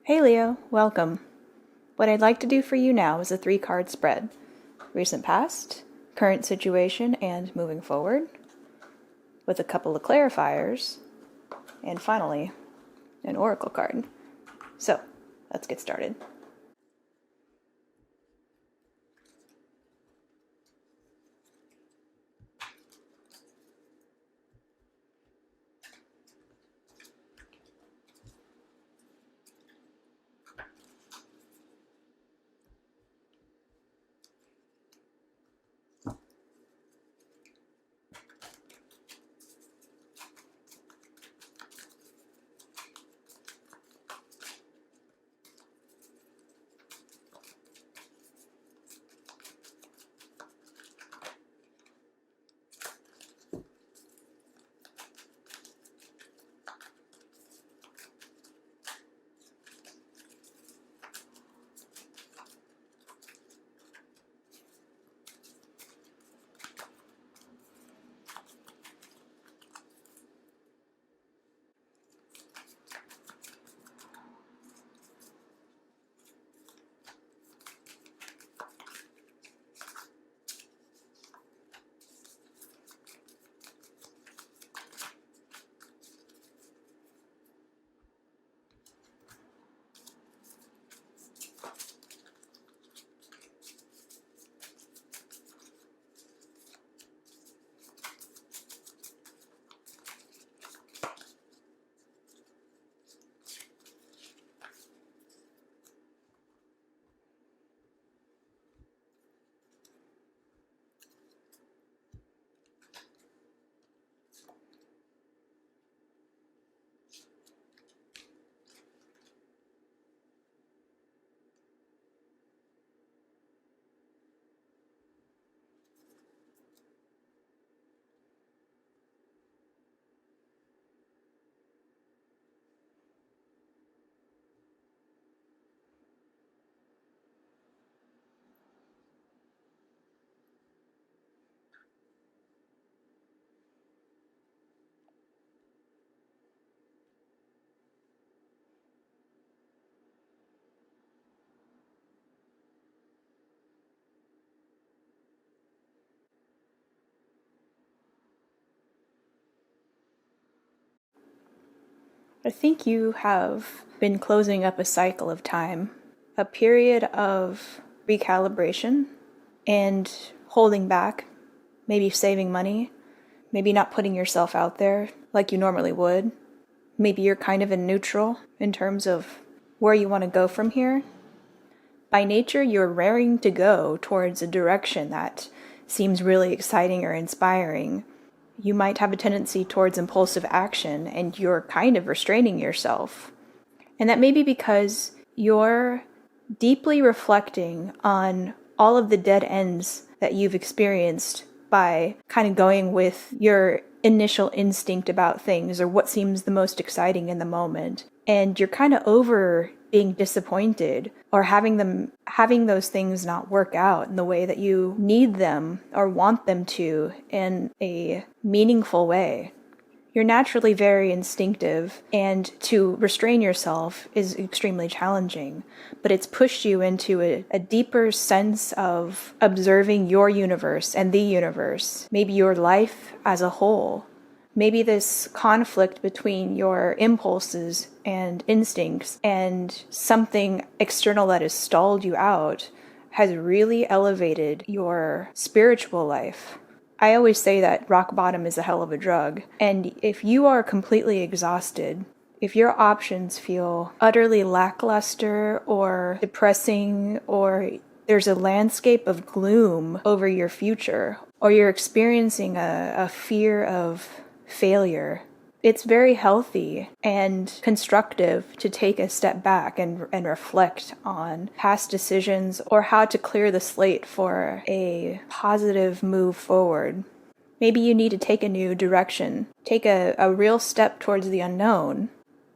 Hey Leo, welcome. What I'd like to do for you now is a 3-card spread. Recent past, current situation, and moving forward, with a couple of clarifiers, and finally, an oracle card. So, let's get started. I think you have been closing up a cycle of time, a period of recalibration and holding back, maybe saving money, maybe not putting yourself out there like you normally would. Maybe you're kind of in neutral in terms of where you want to go from here. By nature, you're raring to go towards a direction that seems really exciting or inspiring. You might have a tendency towards impulsive action, and you're kind of restraining yourself. And that may be because you're deeply reflecting on all of the dead ends that you've experienced by kind of going with your initial instinct about things or what seems the most exciting in the moment. And you're kind of over being disappointed or having those things not work out in the way that you need them or want them to in a meaningful way. You're naturally very instinctive, and to restrain yourself is extremely challenging, but it's pushed you into a deeper sense of observing your universe and the universe, maybe your life as a whole. Maybe this conflict between your impulses and instincts and something external that has stalled you out has really elevated your spiritual life. I always say that rock bottom is a hell of a drug. And if you are completely exhausted, if your options feel utterly lackluster or depressing, or there's a landscape of gloom over your future, or you're experiencing a fear of failure, it's very healthy and constructive to take a step back and reflect on past decisions or how to clear the slate for a positive move forward. Maybe you need to take a new direction, take a real step towards the unknown.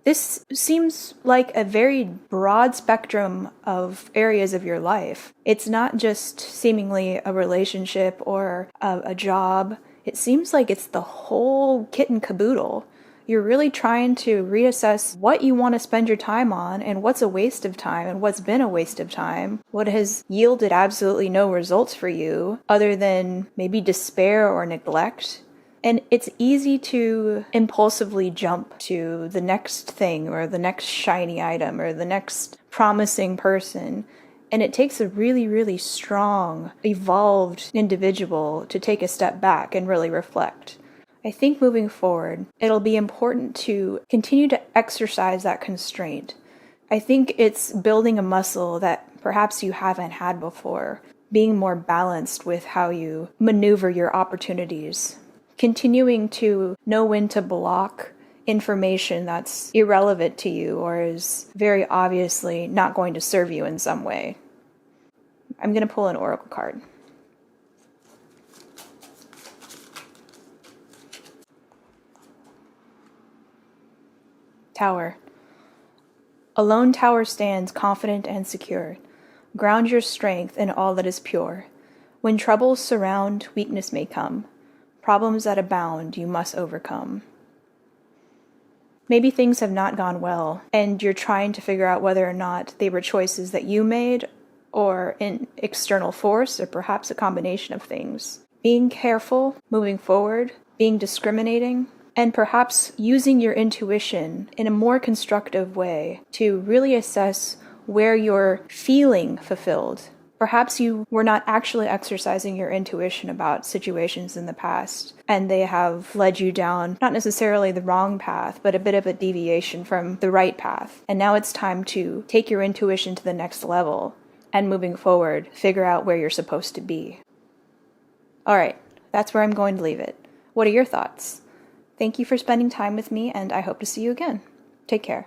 This seems like a very broad spectrum of areas of your life. It's not just seemingly a relationship or a job. It seems like it's the whole kit and caboodle. you're really trying to reassess what you want to spend your time on and what's a waste of time and what's been a waste of time, what has yielded absolutely no results for you other than maybe despair or neglect. And it's easy to impulsively jump to the next thing or the next shiny item or the next promising person. And it takes a really, really strong, evolved individual to take a step back and really reflect. I think moving forward, it'll be important to continue to exercise that constraint. I think it's building a muscle that perhaps you haven't had before, being more balanced with how you maneuver your opportunities. Continuing to know when to block information that's irrelevant to you or is very obviously not going to serve you in some way. I'm going to pull an oracle card. Tower. A lone tower stands confident and secure. Ground your strength in all that is pure. When troubles surround, weakness may come. Problems that abound you must overcome. Maybe things have not gone well, and you're trying to figure out whether or not they were choices that you made, or an external force, or perhaps a combination of things. Being careful, moving forward, being discriminating, and perhaps using your intuition in a more constructive way to really assess where you're feeling fulfilled. Perhaps you were not actually exercising your intuition about situations in the past, and they have led you down not necessarily the wrong path, but a bit of a deviation from the right path. And now it's time to take your intuition to the next level, and moving forward, figure out where you're supposed to be. All right, that's where I'm going to leave it. What are your thoughts? Thank you for spending time with me, and I hope to see you again. Take care.